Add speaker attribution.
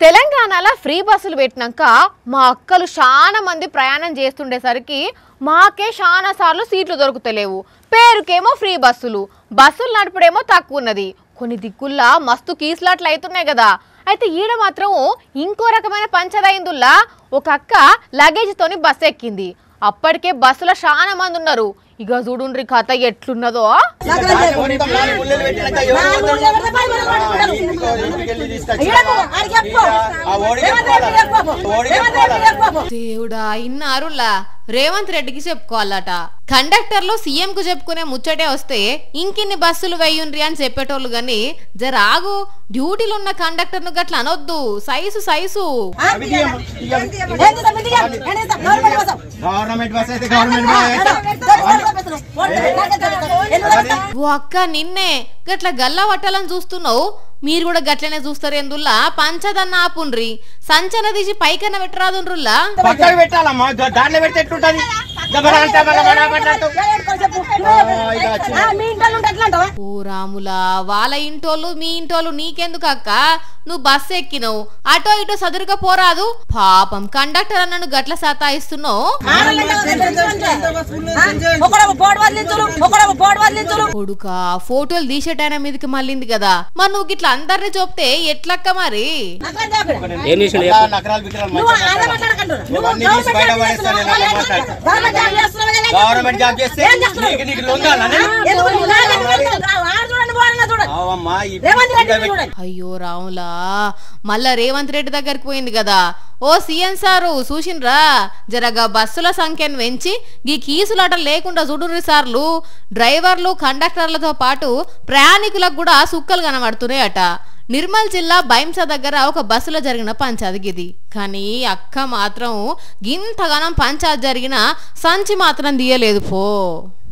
Speaker 1: తెలంగాణలో ఫ్రీ బస్సులు పెట్టినాక మా అక్కలు చాలా మంది ప్రయాణం చేస్తుండేసరికి మాకే చాలా సార్లు సీట్లు దొరుకుతలేవు. పేరుకేమో ఫ్రీ బస్సులు నడుపుడేమో తక్కువ ఉన్నది. కొన్ని దిక్కుల్లా మస్తు కీస్లాట్లు అవుతున్నాయి కదా. అయితే ఈడ మాత్రం ఇంకో రకమైన పంచదైందుల్లా ఒక అక్క లగేజ్ తోని బస్సు ఎక్కింది. అప్పటికే బస్సులో చాలా మంది ఉన్నారు. ఇక చూడుండ్రి కథ ఎట్లున్నదో. దేవుడా ఇన్నారులా రేవంత్ రెడ్డికి చెప్పుకోవాలట. కండక్టర్లు సీఎం కు చెప్పుకునే ముచ్చటే వస్తే ఇంకిన్ని బస్సులు వెయ్యుండ్రి అని చెప్పేటోళ్ళు గాని జరాగు డ్యూటీలు ఉన్న కండక్టర్ ను గట్ల అనొద్దు. సైసు ఓ అక్క నిన్నే గట్ల గల్లా పట్టాలని చూస్తున్నావు. మీరు కూడా గట్లనే చూస్తారేందుల్లా పంచదన్న ఆపుండ్రి. సంచన తీసి పైకన్న పెట్టరాదుండ్రుల్లా. ఓ రాములా వాళ్ళ ఇంటోళ్ళు మీ ఇంటోళ్ళు నీకెందుకు అక్క? నువ్వు బస్సు ఎక్కినవు అటో ఇటో సదురుగా పోరాదు. పాపం కండక్టర్ అన్నను గట్ల సతాయిస్తున్నావు. కొడుకా ఫోటోలు తీసేటాయన మీదకి మళ్ళింది కదా. మరి నువ్వు గిట్లా అందరిని చూపితే ఎట్లక్క మరి? అయ్యో రాములా మళ్ళా రేవంత్ రెడ్డి దగ్గరికి పోయింది కదా. ఓ సీఎం సారు చూసిండ్రా జరగా బస్సుల సంఖ్యను పెంచి గీ కీసులాట లేకుండా చూడుర్రి సార్లు. డ్రైవర్లు కండక్టర్లతో పాటు ప్రయాణికులకు కూడా సుక్కలు కనబడుతున్నాయట. నిర్మల్ జిల్లా బైంసా దగ్గర ఒక బస్సులో జరిగిన పంచాయతీ గిది. కానీ అక్క మాత్రం గింతగానం పంచాయతీ జరిగిన సంచి మాత్రం తీయలేదు పో.